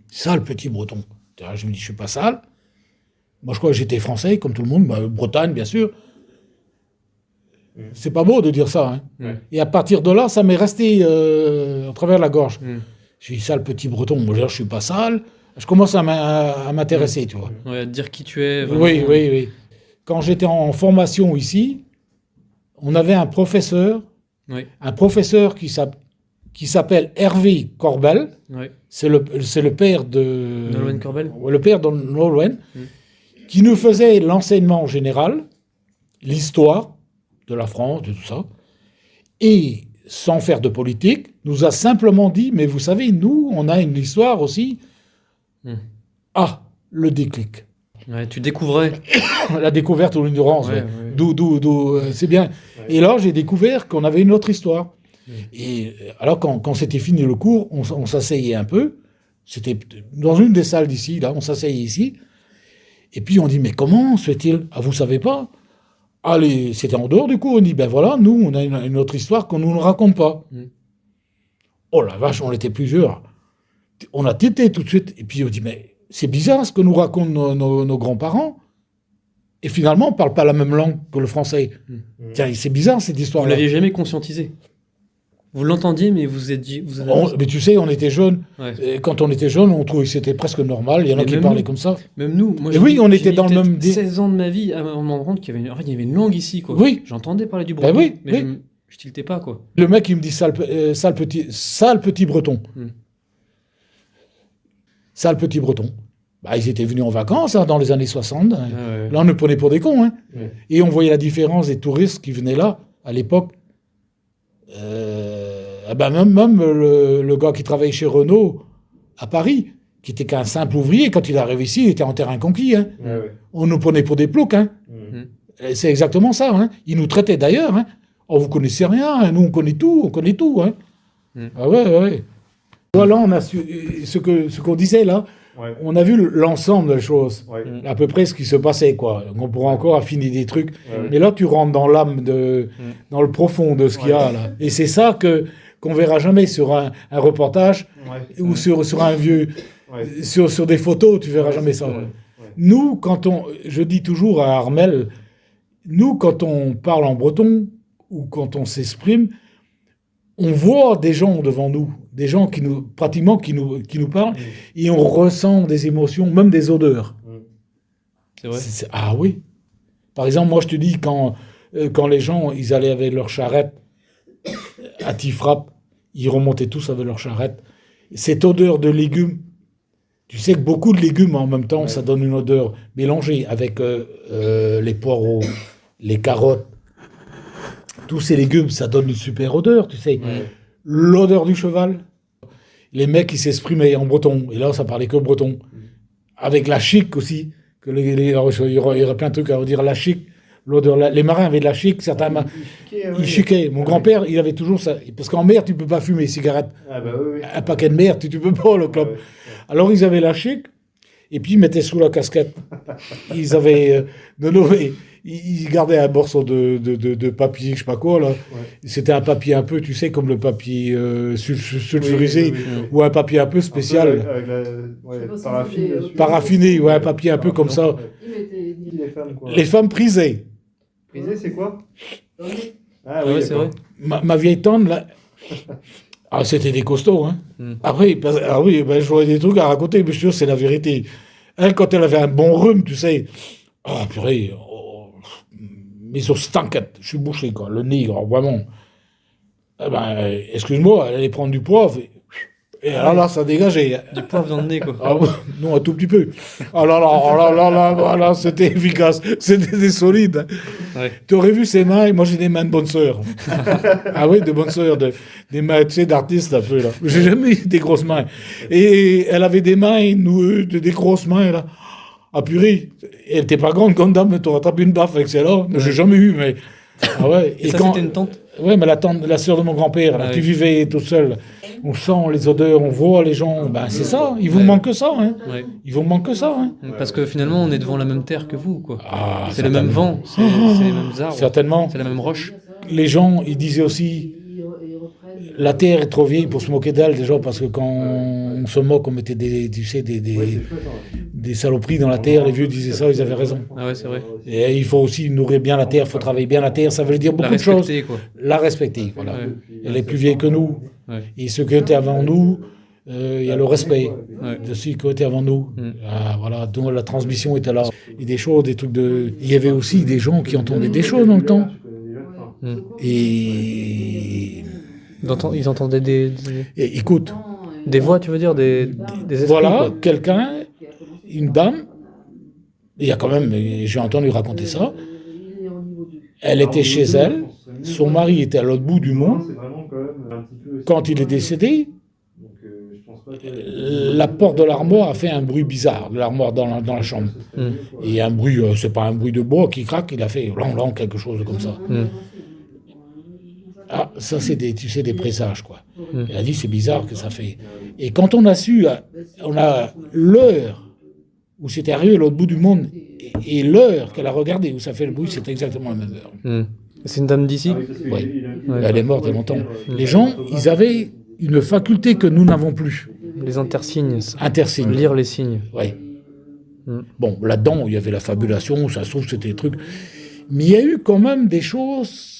Sale petit breton. Je me dis, je suis pas sale. Moi, je crois que j'étais français, comme tout le monde. Bretagne, bien sûr. C'est pas beau de dire ça. Hein. Et à partir de là, ça m'est resté à travers la gorge. Je dis, sale petit breton. Moi, je suis pas sale. Je commence à m'intéresser, tu vois. Ouais, à te dire qui tu es. Oui. Quand j'étais en formation ici, on avait un professeur qui s'appelle Hervé Corbel. Oui. C'est le père de... Nolwenn Corbel. Le père de Nolwenn, qui nous faisait l'enseignement général, l'histoire de la France, de tout ça, et sans faire de politique, nous a simplement dit, mais vous savez, nous, on a une histoire aussi. Ah, le déclic. Ouais, tu découvrais. La découverte ou l'ignorance, Ouais. D'où, c'est bien. Ouais. Et là, j'ai découvert qu'on avait une autre histoire. Et alors, quand c'était fini le cours, on s'asseyait un peu. C'était dans une des salles d'ici, là, on s'asseyait ici. Et puis, on dit, mais comment se fait-il? Ah, vous savez pas? Allez, c'était en dehors du cours. On dit, ben voilà, nous, on a une autre histoire qu'on ne nous raconte pas. Oh la vache, on était plusieurs. On a tété tout de suite. Et puis, on dit, mais c'est bizarre ce que nous racontent nos grands-parents. Et finalement, on ne parle pas la même langue que le français. Tiens, c'est bizarre cette histoire-là. Vous ne l'aviez jamais conscientisé. Vous l'entendiez, mais vous êtes dit... mais tu sais, on était jeunes. Ouais. Et quand on était jeunes, on trouvait que c'était presque normal. Il y en a qui parlaient comme ça. Même nous. Moi, on était dans le même... 16 ans de ma vie à me rendre compte qu'il y avait une langue ici, quoi. Oui. J'entendais parler du breton, mais je tiltais pas, quoi. Le mec, il me dit sale petit breton. Sale petit breton. Bah, ils étaient venus en vacances dans les années 60. Là, on nous prenait pour des cons. Hein. Et on voyait la différence des touristes qui venaient là, à l'époque. Même le gars qui travaillait chez Renault, à Paris, qui était qu'un simple ouvrier, quand il arrive ici, il était en terrain conquis. Hein. On nous prenait pour des ploucs. Hein. C'est exactement ça. Hein. Ils nous traitaient d'ailleurs. Hein. Oh, vous connaissez rien, hein. Nous on connaît tout. Hein. Ah ouais. Voilà, on a ce qu'on disait là. On a vu l'ensemble des choses, à peu près ce qui se passait, quoi. On pourra encore affiner des trucs, mais là tu rentres dans l'âme, dans le profond de ce qu'il y a là. Et c'est ça qu'on verra jamais sur un reportage ou sur un vieux, sur des photos, tu verras jamais ça. Nous, je dis toujours à Armel, nous quand on parle en breton ou quand on s'exprime, on voit des gens devant nous, des gens qui nous parlent, et on ressent des émotions, même des odeurs. C'est vrai. Ah oui. Par exemple, moi je te dis, quand les gens, ils allaient avec leur charrette à Tifrap, ils remontaient tous avec leur charrette. Cette odeur de légumes, tu sais que beaucoup de légumes en même temps, ça donne une odeur mélangée avec les poireaux, les carottes. Tous ces légumes, ça donne une super odeur, tu sais. L'odeur du cheval. Les mecs, ils s'exprimaient en breton. Et là, ça parlait que breton. Avec la chic aussi. Il y aurait plein de trucs à redire. La chic, l'odeur. Les marins avaient de la chic. Certains ils chiquaient. Mon grand-père, il avait toujours ça. Parce qu'en mer, tu ne peux pas fumer cigarette. Un paquet de mer, tu ne peux pas, le club. Alors, ils avaient la chic. Et puis, ils mettaient sous la casquette. Ils avaient ils gardaient un morceau de papier, je sais pas quoi, là. C'était un papier un peu, tu sais, comme le papier sulfurisé, ou un papier un peu spécial. Avec la paraffine dessus. Paraffiné, ouais, un papier un peu comme ça. Les femmes, quoi. Les femmes prisaient. Prisé, c'est quoi? Ah Ouais, c'est vrai. Ma vieille tante, là... Ah, c'était des costauds, hein. Ah oui, ben, j'aurais des trucs à raconter, mais je suis sûr, c'est la vérité. Elle, quand elle avait un bon rhume, tu sais... Ah, purée... mes os stanquettes, je suis bouché, quoi. Le nez, vraiment... Eh ben, excuse-moi, elle allait prendre du poivre, et alors là, ça dégageait. Du poivre dans le nez, quoi. Ah, non, un tout petit peu. Ah là, c'était efficace. C'était des solides. Hein. Ouais. Tu aurais vu ses mains, moi j'ai des mains de bonne sœur. Ah oui, de bonne sœur, des mains, tu sais, d'artiste un peu, là. J'ai jamais eu des grosses mains. Et elle avait des mains noueuses, des grosses mains, là. Ah purée, elle était pas grande comme dame, mais t'aurais attrapé une baffe avec celle-là. J'ai jamais eu, mais... Ah ouais. Et ça, c'était une tante? Ouais, mais la sœur de mon grand-père, là, qui vivait toute seule. On sent les odeurs, on voit les gens. Ben, c'est ça, il vous manque que ça. Hein. Ouais. Il vous manque que ça. Hein. Parce que finalement, on est devant la même terre que vous, quoi. Ah, c'est le même vent, c'est les mêmes arbres. Certainement. C'est la même roche. Les gens, ils disaient aussi, la terre est trop vieille pour se moquer d'elle, déjà, parce que quand on se moque, on mettait des saloperies dans la terre. Les vieux disaient ça, ils avaient raison. Ah ouais, c'est vrai. Et il faut aussi nourrir bien la terre, il faut travailler bien la terre. Ça veut dire beaucoup de choses. Quoi. La respecter, voilà. Ouais. Elle est plus vieille que nous. Ouais. Et ceux qui étaient avant nous, il y a le respect de ceux qui étaient avant nous. Ah, voilà, donc la transmission était là. Et des choses, des trucs de... Il y avait aussi des gens qui entendaient des choses dans le temps. Et... Ils entendaient des... Et, écoute. Des voix, tu veux dire, des esprits, voilà, quoi. Quelqu'un, une dame, il y a quand même, j'ai entendu raconter ça, elle était chez elle, son mari était à l'autre bout du monde. Quand il est décédé, la porte de l'armoire a fait un bruit bizarre, de l'armoire dans la chambre. Et un bruit, c'est pas un bruit de bois qui craque, il a fait lang, quelque chose comme ça. Ah, ça c'est des présages, quoi. Elle a dit, c'est bizarre que ça fait. Et quand on a su, on a l'heure où c'était arrivé à l'autre bout du monde, et l'heure qu'elle a regardé où ça fait le bruit, c'est exactement la même heure. C'est une dame d'ici? Oui. Elle est morte il y a longtemps. Les gens, ils avaient une faculté que nous n'avons plus. Les intersignes. Intersignes. Lire les signes. Oui. Bon, là-dedans, il y avait la fabulation, ça se trouve, c'était des trucs. Mais il y a eu quand même des choses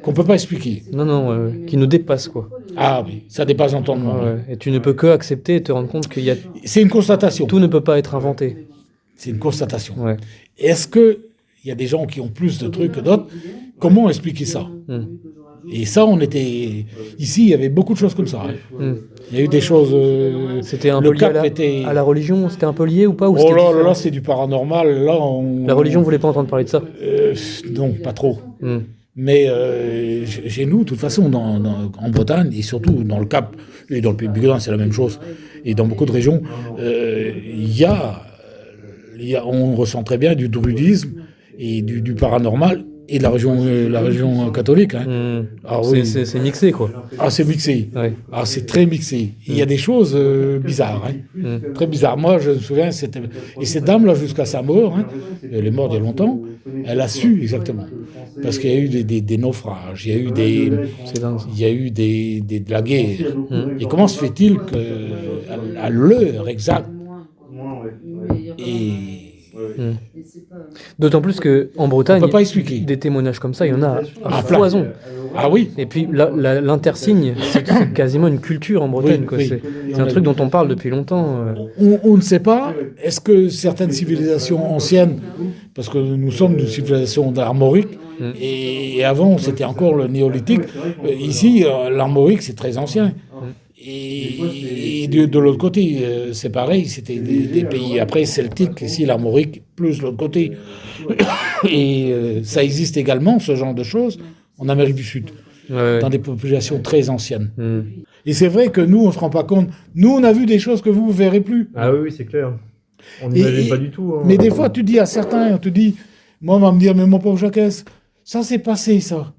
qu'on ne peut pas expliquer. Non, qui nous dépassent, quoi. Ah oui, ça dépasse l'entendement. Ouais. Et tu ne peux que accepter et te rendre compte qu'il y a... C'est une constatation. Tout ne peut pas être inventé. C'est une constatation. Ouais. Est-ce qu'il y a des gens qui ont plus de trucs que d'autres? Comment expliquer ça? Et ça, on était... Ici, il y avait beaucoup de choses comme ça. Hein. Il y a eu des choses... C'était un peu lié à la religion? C'était un peu lié ou pas? Oh là, c'est du paranormal. Là, La religion, vous voulez pas entendre parler de ça? Non, pas trop. Mais chez nous, de toute façon, en Bretagne, et surtout dans le Cap, et dans le Pays de Bigorre, c'est la même chose, et dans beaucoup de régions, on ressent très bien du druidisme et du paranormal, et de la religion catholique. Hein. Ah, oui. C'est mixé, quoi. Ah, c'est mixé. Ouais. Ah, c'est très mixé. Il y a des choses bizarres. Hein. Très bizarres. Moi, je me souviens, et cette dame-là, jusqu'à sa mort, hein, elle est morte il y a longtemps, elle a su exactement. Parce qu'il y a eu des naufrages, il y a eu de la guerre. Et comment se fait-il qu'à l'heure exacte, D'autant plus qu'en Bretagne, on peut pas expliquer. Des témoignages comme ça, il y en a à foison. Ah oui. Et puis l'intersigne, c'est quasiment une culture en Bretagne. Quoi. Oui. C'est un truc dont on parle depuis longtemps. On ne sait pas, est-ce que certaines civilisations anciennes, parce que nous sommes une civilisation armorique, et avant c'était encore le néolithique, ici l'armorique c'est très ancien. Et de l'autre côté, c'est pareil, c'était des pays après celtiques, ici l'armorique, plus l'autre côté. Et ça existe également, ce genre de choses, en Amérique du Sud, dans des populations très anciennes. Et c'est vrai que nous, on ne se rend pas compte. Nous, on a vu des choses que vous ne verrez plus. Ah oui, c'est clair. On n'imagine pas du tout. Hein. Mais des fois, tu dis à certains, on te dit, moi, on va me dire, mais mon pauvre Jacques, ça s'est passé, ça.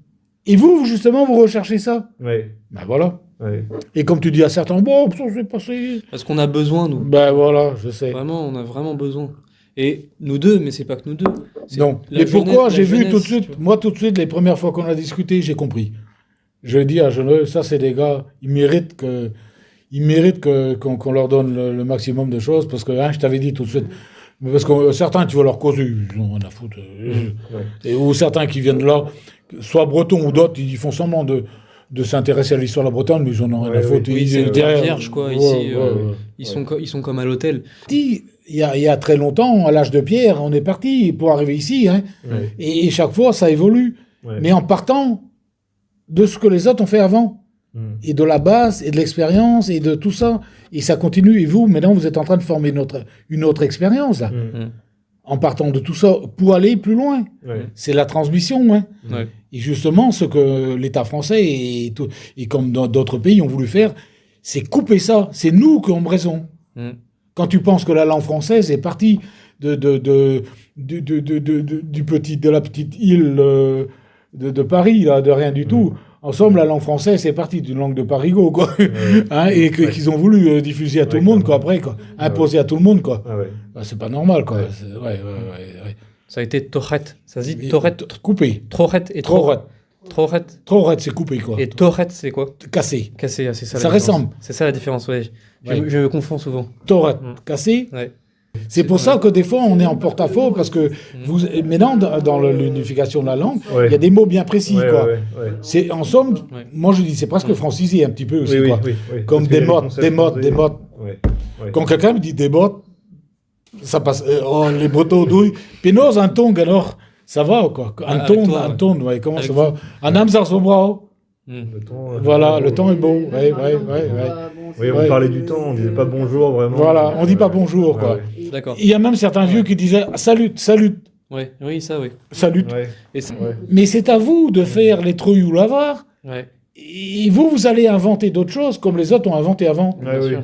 Et vous, justement, vous recherchez ça. Oui. Ben voilà. Ouais. Et comme tu dis à certains, bon, ça s'est passé. Parce qu'on a besoin, nous. Ben voilà, je sais. Vraiment, on a vraiment besoin. Et nous deux, mais c'est pas que nous deux. C'est Non. la Et pourquoi jeunesse- j'ai la vu jeunesse, tout de suite, tu vois. moi tout de suite, les premières fois qu'on a discuté, j'ai compris. Je dis à Genève, ça c'est des gars, ils méritent qu'on leur donne le maximum de choses, parce que je t'avais dit tout de suite, mais parce que certains, tu vas leur causer, ils n'ont rien à foutre. Ou certains qui viennent là, soit bretons ou d'autres, ils font semblant de s'intéresser à l'histoire de la Bretagne, mais ils en ont rien à foutre. Oui, Ils- c'est le derrière- terre vierge, quoi, ici, Ils sont comme à l'hôtel. Il y a très longtemps, à l'âge de pierre, on est parti pour arriver ici, hein, et chaque fois, ça évolue, mais en partant de ce que les autres ont fait avant. Et de la base, et de l'expérience, et de tout ça. Et ça continue. Et vous, maintenant, vous êtes en train de former une autre expérience, là. En partant de tout ça, pour aller plus loin. C'est la transmission. Hein. Et justement, ce que l'État français et comme dans d'autres pays ont voulu faire, c'est couper ça. C'est nous qui avons raison. Quand tu penses que la langue française est partie de la petite île de Paris, là, de rien du tout. En somme, la langue française, c'est parti d'une langue de Parigot, quoi. Et qu'ils ont voulu diffuser à tout le monde, quoi, après, quoi. Imposer à tout le monde, quoi. C'est pas normal, quoi. Ça a été torret. Ça se dit torret. Coupé. Torret et torret. Torret, c'est coupé, quoi. Et torret, c'est quoi? Cassé. Cassé, c'est ça. Ça la différence. ressemble. C'est ça la différence, ouais. Je me confonds souvent. Torret, cassé. Ouais. C'est pour ça que des fois, on est en porte-à-faux, parce que maintenant, dans l'unification de la langue, il y a des mots bien précis, quoi. C'est, en somme, moi je dis, c'est presque francisé un petit peu aussi, quoi. Comme des mottes. Quand quelqu'un me dit des mottes, ça passe. Les Bretons douilles. Pénose, un tong, alors, ça va, quoi. Un tong, ouais, comment ça va? Un âme, ça bras. Voilà, le temps est beau. Oui, on parlait du temps, on disait pas bonjour vraiment. Voilà, on dit pas bonjour, quoi. D'accord. Il y a même certains vieux qui disaient salut. Ouais, oui, ça, oui. Salut. Et Mais c'est à vous de faire les trouilles ou l'avare. Et vous allez inventer d'autres choses comme les autres ont inventé avant. Bien sûr.